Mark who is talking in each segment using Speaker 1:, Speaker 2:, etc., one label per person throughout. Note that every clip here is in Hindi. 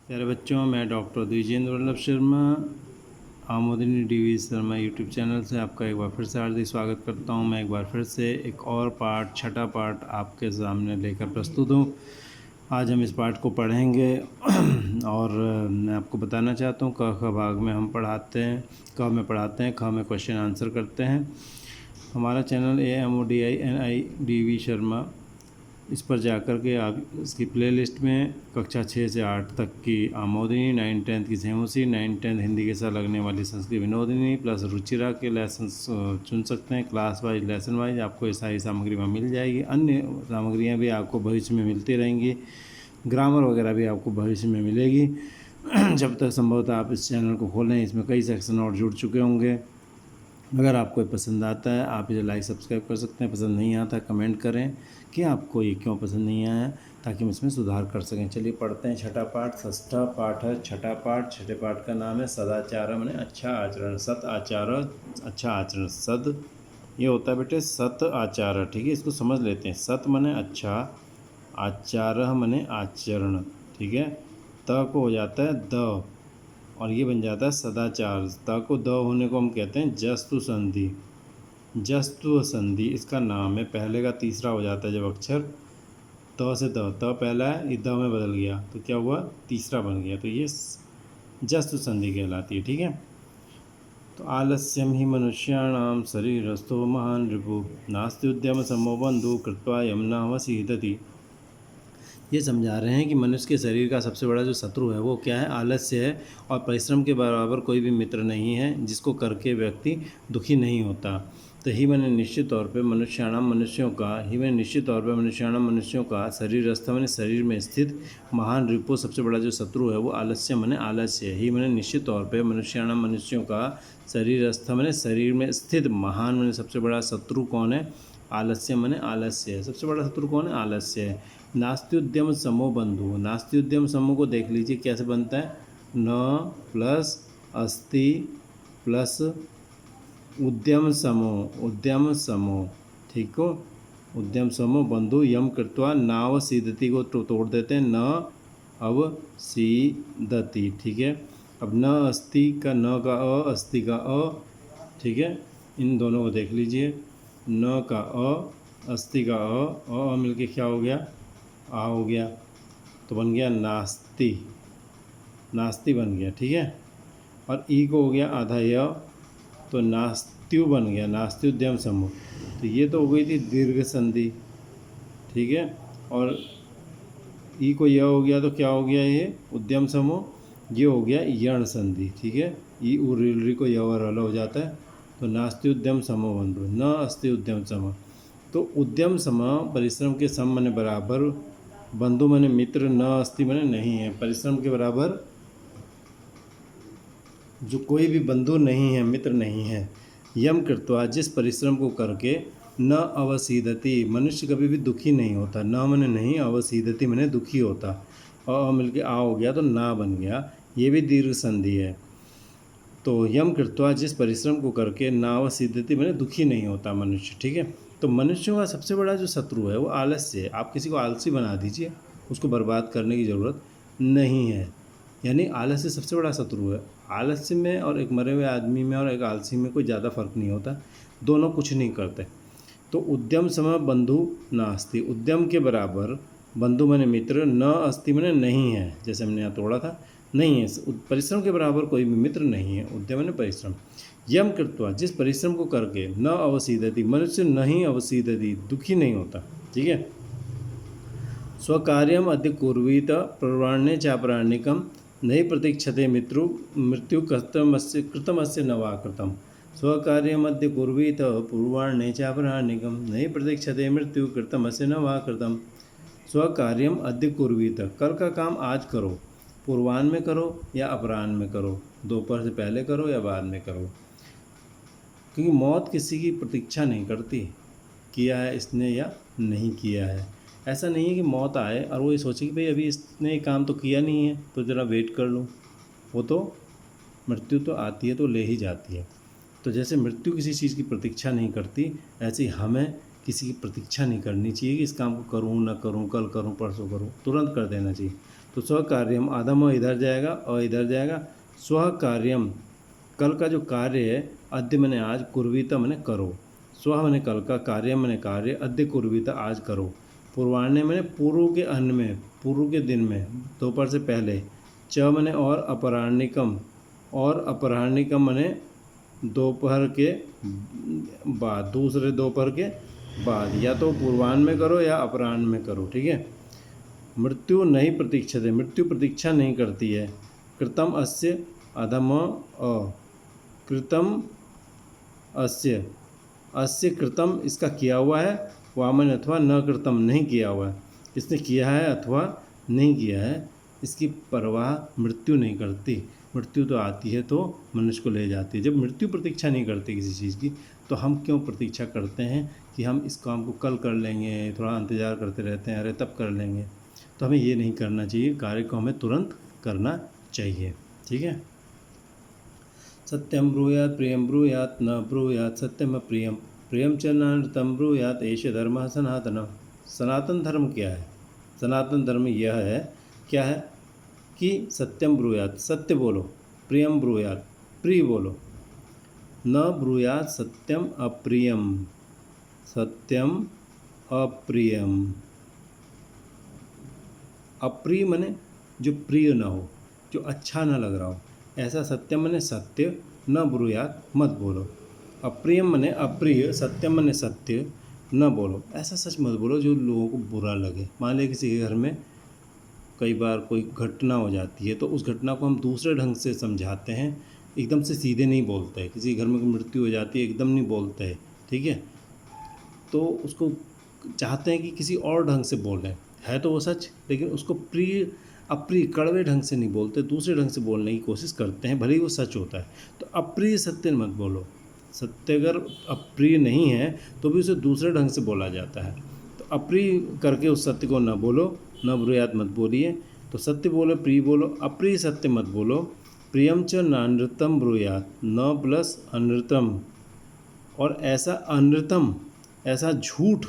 Speaker 1: प्यारे बच्चों, मैं doctor Dwijendra Vallabh Sharma Amodini DV Sharma YouTube channel से आपका एक बार फिर से हार्दिक स्वागत करता हूं। मैं एक बार फिर से एक और पार्ट, छठा पार्ट आपके सामने लेकर प्रस्तुत हूं। आज हम इस पार्ट को पढ़ेंगे और मैं आपको बताना चाहता हूं क ख भाग में हम पढ़ाते हैं, क में पढ़ाते हैं, ख में क्वेश्चन आंसर करते हैं। हमारा चैनल AMODINI DV शर्मा, इस पर जाकर के आप इसकी प्लेलिस्ट में कक्षा 6 से 8 तक की आमोदिनी, 9th-10th की सेमोसी, 9th-10th हिंदी के साथ लगने वाली संस्कृत विनोदिनी प्लस रुचिरा के लेसन चुन सकते हैं। क्लास वाइज, लेसन वाइज आपको ये सारी सामग्री में मिल जाएगी। अन्य सामग्रियाँ भी आपको भविष्य में मिलती रहेंगी। ग्रामर वगैरह भी आपको भविष्य में मिलेगी जब तक संभवतः आप इस चैनल को खोलें। इसमें कई सेक्शन और जुड़ चुके होंगे। अगर आपको ये पसंद आता है आप इसे लाइक सब्सक्राइब कर सकते हैं। पसंद नहीं आता कमेंट करें कि आपको ये क्यों पसंद नहीं आया, ताकि हम इसमें सुधार कर सकें। चलिए पढ़ते हैं छठा पाठ। षष्ठा पाठ है छठा पाठ। छठे पाठ का नाम है सदाचार माने अच्छा आचरण। सत आचार, अच्छा आचरण। सद ये होता है बेटे सत आचार, ठीक है। इसको समझ लेते हैं। सत माने अच्छा, आचार माने आचरण, ठीक है। त को हो जाता है द और ये बन जाता है सदाचार। त को द होने को हम कहते हैं जस्तु संधि। जस्तु संधि इसका नाम है। पहले का तीसरा हो जाता है जब अक्षर त से त पहला है, ये द में बदल गया तो क्या हुआ, तीसरा बन गया, तो ये जस्तु संधि कहलाती है, ठीक है। तो आलस्यम ही मनुष्याणाम शरीरस्थो महान रिपु नास्ति उद्यम समो बंधु कृत्वा यमुना वसीदति। ये समझा रहे हैं कि मनुष्य के शरीर का सबसे बड़ा जो शत्रु है वो क्या है, आलस्य है। और परिश्रम के बराबर कोई भी मित्र नहीं है जिसको करके व्यक्ति दुखी नहीं होता। तो ही मैंने निश्चित तौर पे मनुष्याणाम मनुष्यों का, ही मैंने निश्चित तौर पे मनुष्याणाम मनुष्यों का शरीरस्थ मैंने शरीर में स्थित महान रिपो सबसे बड़ा जो शत्रु है वो आलस्य मैंने आलस्य है। ही मैंने निश्चित तौर पे मनुष्याणाम मनुष्यों का शरीरस्थ मैंने शरीर में स्थित महान मैंने सबसे बड़ा शत्रु कौन है, आलस्य मैंने आलस्य है। सबसे बड़ा शत्रु कौन है, आलस्य है। नास्त्युद्यम समूह बंधु, नास्त्युद्यम समूह को देख लीजिए कैसे बनता है, न प्लस अस्ति प्लस उद्यम समूह, उद्यम समूह, ठीक हो। उद्यम समूह बंधु यम कृत्वा नाव सीदति को तोड़ देते हैं, न अब सीदति, ठीक है। अब न अस्ति का न का अ, अस्ति का अ, ठीक है। इन दोनों को देख लीजिए, न का अ, अस्ति का अ मिलके क्या हो गया, आ हो गया, तो बन गया नास्ति, नास्ति बन गया, ठीक है। और ई को हो गया आधा य, तो नास्त्यु बन गया, नास्त्युद्यम समूह। तो ये तो हो गई थी दीर्घ संधि, ठीक है। और ई को य हो गया तो क्या हो गया, ये उद्यम समूह, ये हो गया यण संधि, ठीक है। ई उ को य और अल हो जाता है, तो नास्ति उद्यम समूह बंधु, न अस्ति उद्यम समूह। तो उद्यम समूह परिश्रम के सम माने बराबर, बंधु माने मित्र, न अस्ति माने नहीं है। परिश्रम के बराबर जो कोई भी बंधु नहीं है, मित्र नहीं है। यम कृत्वा जिस परिश्रम को करके, न अवसीदति मनुष्य कभी भी दुखी नहीं होता। न मने नहीं, अवसीदति मने दुखी होता। अ मिलके आ हो गया तो ना बन गया, ये भी दीर्घ संधि है। तो यम कृत्वा जिस परिश्रम को करके नावसिद्धति मैंने दुखी नहीं होता मनुष्य, ठीक है। तो मनुष्यों का सबसे बड़ा जो शत्रु है वो आलस्य है। आप किसी को आलसी बना दीजिए, उसको बर्बाद करने की ज़रूरत नहीं है। यानी आलस्य सबसे बड़ा शत्रु है। आलस्य में और एक मरे हुए आदमी में और एक आलसी में कोई ज़्यादा फर्क नहीं होता, दोनों कुछ नहीं करते। तो उद्यम समय बंधु नास्ति, उद्यम के बराबर बंधु मैंने मित्र, न अस्ति मैंने नहीं है, जैसे हमने यहाँ तोड़ा था, नहीं है। परिश्रम के बराबर कोई भी मित्र नहीं है। उद्यम मैंने परिश्रम। यम कृत्वा जिस परिश्रम को करके, न अवसीदति मनुष्य नहीं अवसीदति दुखी नहीं होता, ठीक है। स्वकार्यम अद्य कुर्वीत प्रवाण्य चापराणिकम नहीं प्रतीक्षते मृत्यु कृतमस्य नवाकृतम। स्वकार्यमद्य कुर्वीत पूर्वाण्ये चापराणिकम नहीं प्रतीक्षते मृत्यु कृतमस्य नवाकृतम। स्वकार्यम अद्य कुर्वीत कल का काम आज करो, पूर्वाह्न में करो या अपराह्न में करो, दोपहर से पहले करो या बाद में करो। क्योंकि मौत किसी की प्रतीक्षा नहीं करती, किया है इसने या नहीं किया है। ऐसा नहीं है कि मौत आए और वो ये सोचे कि भाई अभी इसने काम तो किया नहीं है तो ज़रा वेट कर लूँ। वो तो मृत्यु तो आती है तो ले ही जाती है। तो जैसे मृत्यु किसी चीज़ की प्रतीक्षा नहीं करती, ऐसे ही हमें किसी की प्रतीक्षा नहीं करनी चाहिए कि इस काम को करूँ ना करूँ, कल करूँ परसों करूँ, तुरंत कर देना चाहिए। तो स्व कार्यम, आधा म इधर जाएगा और इधर जाएगा। स्व कार्यम, कल का जो कार्य है, अद्य मैंने आज, कुर्वीता मैंने करो। स्व मैंने कल का, कार्य मैंने कार्य, अद्य कुर्वीता आज करो। पूर्वाह्ने मैंने पूर्व के अन्न में, पूर्व के दिन में, दोपहर से पहले। च मैंने और, अपराह्निकम, और अपराह्निकम मैंने दोपहर के बाद, दूसरे दोपहर के बाद, या तो पूर्वाह्न में करो या अपराह्न में करो, ठीक है। मृत्यु नहीं प्रतीक्षते, मृत्यु प्रतीक्षा नहीं करती है। कृतम अस्य, अधम अ, कृतम अस्य, अस्य कृतम इसका किया हुआ है, वामन अथवा न कृतम नहीं किया हुआ है, इसने किया है अथवा नहीं किया है, इसकी परवाह मृत्यु नहीं करती। मृत्यु तो आती है तो मनुष्य को ले जाती है। जब मृत्यु प्रतीक्षा नहीं करती किसी चीज़ की, तो हम क्यों प्रतीक्षा करते हैं कि हम इस काम को कल कर लेंगे, थोड़ा इंतज़ार करते रहते हैं, अरे तब कर लेंगे। तो हमें ये नहीं करना चाहिए, कार्य को हमें तुरंत करना चाहिए, ठीक है। सत्यम ब्रूयात प्रियम ब्रूयात न ब्रूयात सत्यम अप्रियम, प्रियम च नानृतम ब्रूयात एष धर्म सनातन। सनातन धर्म क्या है? सनातन धर्म यह है, क्या है कि सत्यम ब्रूयात, सत्य बोलो, प्रियम ब्रूयात, प्रिय बोलो, न ब्रूयात सत्यम अप्रियम, सत्यम अप्रियम। अप्रिय मने जो प्रिय न हो, जो अच्छा न लग रहा हो, ऐसा सत्यम मने सत्य, न ब्रूयात मत बोलो। अप्रियम मने अप्रिय, सत्यम मने सत्य, न बोलो, ऐसा सच मत बोलो जो लोगों को बुरा लगे। मान लीजिए किसी के घर में कई बार कोई घटना हो जाती है, तो उस घटना को हम दूसरे ढंग से समझाते हैं, एकदम से सीधे नहीं बोलते हैं। किसी घर में कोई मृत्यु हो जाती है, एकदम नहीं बोलते हैं, ठीक है। तो उसको चाहते हैं कि किसी और ढंग से बोलें, है तो वो सच, लेकिन उसको प्रिय अप्रिय कड़वे ढंग से नहीं बोलते, दूसरे ढंग से बोलने की कोशिश करते हैं, भले ही वो सच होता है। तो अप्रिय सत्य मत बोलो। सत्य अगर अप्रिय नहीं है तो भी उसे दूसरे ढंग से बोला जाता है। तो अप्रिय करके उस सत्य को न बोलो, न ब्रूयात मत बोलिए। तो सत्य बोलो, प्रिय बोलो, अप्रिय सत्य मत बोलो। प्रियम च नानृतम ब्रूयात, न प्लस अनृतम, और ऐसा अनृतम, ऐसा झूठ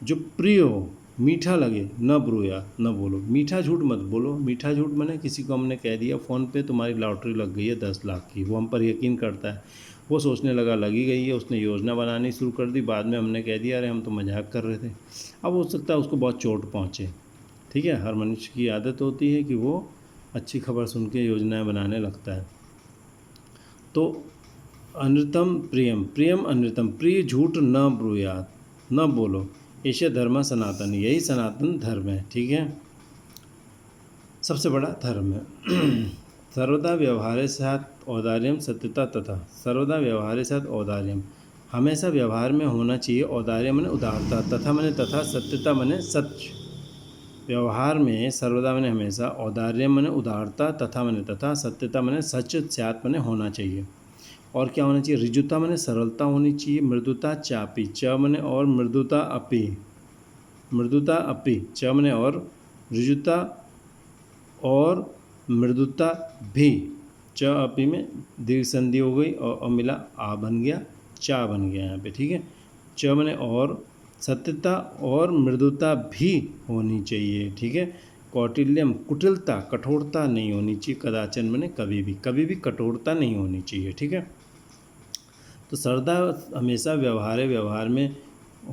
Speaker 1: जो प्रिय हो, मीठा लगे, न ब्रूया, न बोलो। मीठा झूठ मत बोलो। मीठा झूठ मैंने किसी को हमने कह दिया फ़ोन पे तुम्हारी लॉटरी लग गई है 10 लाख की, वो हम पर यकीन करता है, वो सोचने लगा लगी गई है, उसने योजना बनानी शुरू कर दी, बाद में हमने कह दिया अरे हम तो मजाक कर रहे थे। अब हो सकता है उसको बहुत चोट पहुँचे, ठीक है। हर मनुष्य की आदत होती है कि वो अच्छी खबर सुन के योजनाएँ बनाने लगता है। तो अनृतम प्रियम, प्रियम अनृतम, प्रिय झूठ न ब्रूयात, न बोलो। ऐसे धर्म सनातन, यही सनातन धर्म है, ठीक है, सबसे बड़ा धर्म है। सर्वदा व्यवहार साथ औदार्यम सत्यता तथा, सर्वदा व्यवहार साथ औदार्यम, हमेशा व्यवहार में होना चाहिए औदार्य मैंने उदारता, तथा मैंने तथा, सत्यता मैंने सच। व्यवहार में सर्वदा मैंने हमेशा, औदार्य मैंने उदारता, तथा मैंने तथा, सत्यता मैंने सच, स्यात् मैंने होना चाहिए। और क्या होना चाहिए? ऋजुता मैंने सरलता होनी चाहिए। मृदुता चापी, च मैंने और, मृदुता अपी, मृदुता अपी, च मैंने और, ऋजुता और मृदुता भी, च अपी में दीर्घ संधि हो गई और मिला आ बन गया, चा बन गया यहाँ पे, ठीक है। च मैंने और, सत्यता और मृदुता भी होनी चाहिए, ठीक है। कौटिल्यम, कुटिलता, कठोरता नहीं होनी चाहिए। कदाचन मैंने कभी भी कठोरता नहीं होनी चाहिए, ठीक है। तो सरदा हमेशा व्यवहार में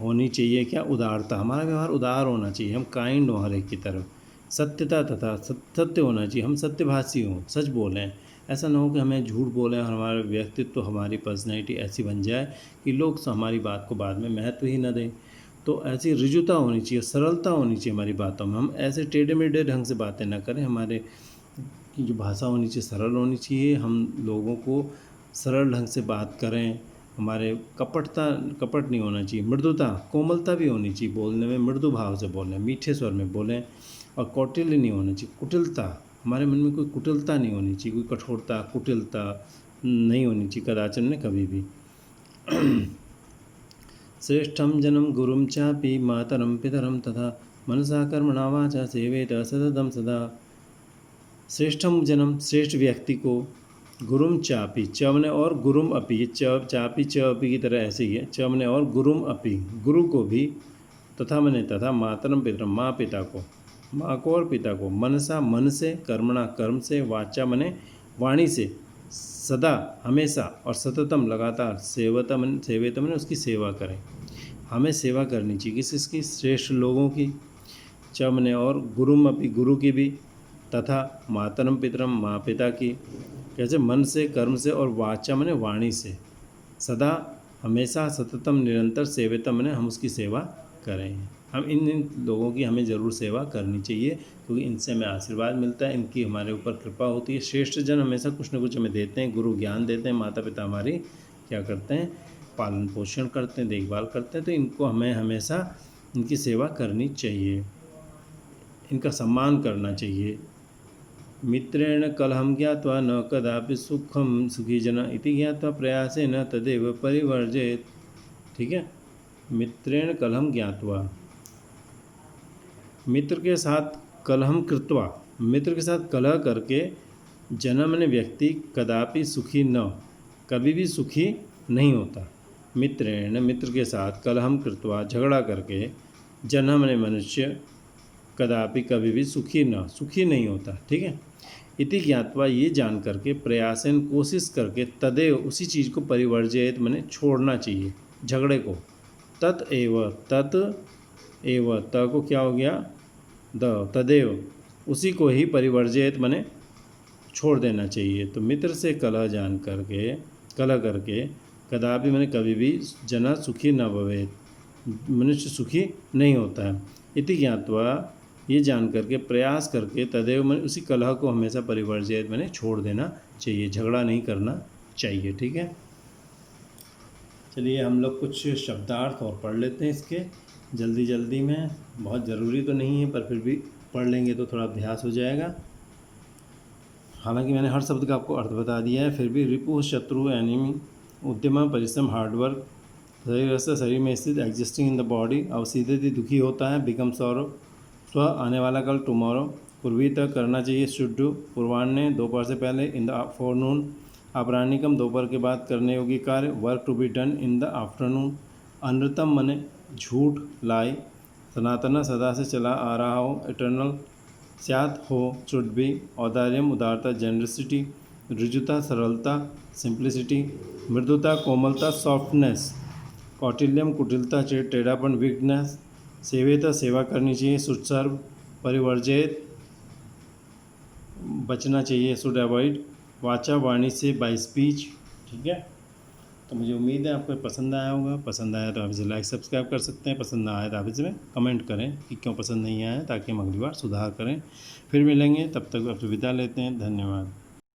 Speaker 1: होनी चाहिए क्या? उदारता, हमारा व्यवहार उदार होना चाहिए, हम काइंड हों हर एक की तरफ। सत्यता तथा, सत्य होना चाहिए, हम सत्यभाषी हों, सच बोलें। ऐसा ना हो कि हमें झूठ बोलें और हमारा व्यक्तित्व, हमारी पर्सनैलिटी ऐसी बन जाए कि लोग हमारी बात को बाद में महत्व ही न दें। तो ऐसी ऋजुता होनी चाहिए, सरलता होनी चाहिए हमारी बातों में, हम ऐसे टेढ़े मेढ़े ढंग से बातें ना करें। हमारे की जो भाषा होनी चाहिए सरल होनी चाहिए, हम लोगों को सरल ढंग से बात करें। हमारे कपट नहीं होना चाहिए। मृदुता, कोमलता भी होनी चाहिए, बोलने में मृदु भाव से बोलें, मीठे स्वर में बोलें। और कौटिल्य नहीं होना चाहिए, कुटिलता, हमारे मन में कोई कुटिलता नहीं होनी चाहिए, कोई कठोरता, कुटिलता नहीं होनी चाहिए कदाचन में कभी भी। श्रेष्ठम जन्म गुरुम चापि मातरम पितरम तथा मनसा कर्मणा वाचा सेवेत सततम सदा। श्रेष्ठम जन्म, श्रेष्ठ व्यक्ति को, गुरुम चापी, चमने और गुरुम अपी, चापी च अपी की तरह ऐसे ही है, चमने और गुरुम अपी, गुरु को भी, तथा मैंने तथा मातरम पितरम, माँ पिता को, माँ को और पिता को, मनसा मन से, कर्मणा कर्म से, वाचा मने वाणी से, सदा हमेशा और सततम लगातार, सेवेत मने उसकी सेवा करें। हमें सेवा करनी चाहिए किसकी? श्रेष्ठ लोगों की, च मने और, गुरुम अपि गुरु की भी, तथा मातरम पितरम माँ पिता की। कैसे? मन से, कर्म से और वाचा मने वाणी से, सदा हमेशा, सततम निरंतर, सेवेतम मने हम उसकी सेवा करें। हम इन लोगों की हमें ज़रूर सेवा करनी चाहिए, क्योंकि इनसे हमें आशीर्वाद मिलता है, इनकी हमारे ऊपर कृपा होती है। श्रेष्ठ जन हमेशा कुछ न कुछ हमें देते हैं, गुरु ज्ञान देते हैं, माता पिता हमारी क्या करते हैं? पालन पोषण करते हैं, देखभाल करते हैं। तो इनको हमें हमेशा इनकी सेवा करनी चाहिए, इनका सम्मान करना चाहिए। मित्रेण कलहम ज्ञात्वा न कदापि सुखम सुखी जन इति ज्ञात्वा प्रयासेन तदेव परिवर्जेत। ठीक है, मित्रेण कलहम ज्ञात्वा, मित्र के साथ कलहम कृत्वा, मित्र के साथ कलह करके, जन मने व्यक्ति, कदापि सुखी न, कभी भी सुखी नहीं होता। मित्रेण मित्र के साथ, कलहम कृत्वा झगड़ा करके, जन मने मनुष्य, कदापि कभी भी सुखी नहीं होता। ठीक है, इति ज्ञात्वा ये जान करके, प्रयासन कोशिश करके, तदेव उसी चीज़ को, परिवर्जित मने छोड़ना चाहिए, झगड़े को। तत एव त को क्या हो गया? द, तदेव उसी को ही, परिवर्जित मने छोड़ देना चाहिए। तो मित्र से कलह करके, कदापि मने कभी भी, जना सुखी न भवेत, मनुष्य सुखी नहीं होता है। इति ज्ञात्वा ये जान करके, प्रयास करके, तदेव मैंने उसी कलह को हमेशा परिवर्जित मैंने छोड़ देना चाहिए, झगड़ा नहीं करना चाहिए। ठीक है, चलिए हम लोग कुछ शब्दार्थ और पढ़ लेते हैं इसके जल्दी में। बहुत ज़रूरी तो नहीं है, पर फिर भी पढ़ लेंगे तो थोड़ा अभ्यास हो जाएगा। हालांकि मैंने हर शब्द का आपको अर्थ बता दिया है, फिर भी रिपु, शत्रु, एनिमी, उद्यम, परिश्रम, हार्डवर्क, शरीर में स्थित, एग्जिस्टिंग इन द बॉडी, अब सीधे दुखी होता है, बिकम सॉरो, स्व आने वाला कल, टुमारो, पूर्वी तक करना चाहिए, शुड डू, पूर्वान्ह दोपहर से पहले, इन द आफ्टरनून, अपराह्निकम दोपहर के बाद करने योग्य कार्य, work to be done in the afternoon, अनृतम मने झूठ, लाई, सनातन सदा से चला आ रहा हो, इटर्नल, स्यात हो, शुड बी, औदार्यम उदारता, जेनरसिटी, ऋजुता सरलता, सिंप्लिसिटी, मृदुता कोमलता, सॉफ्टनेस, कौटिल्यम कुटिलता, टेढ़ापन, वीकनेस, सेवेता सेवा करनी चाहिए, सुत्सर्व, परिवर्जित बचना चाहिए, शुड अवॉइड, वाचा वाणी से, बाय स्पीच। ठीक है, तो मुझे उम्मीद है आपको पसंद आया होगा। पसंद आया तो आप इसे लाइक सब्सक्राइब कर सकते हैं, पसंद ना आया तो आप इसमें कमेंट करें कि क्यों पसंद नहीं आया, ताकि हम अगली बार सुधार करें। फिर मिलेंगे, तब तक आप विदा लेते हैं। धन्यवाद।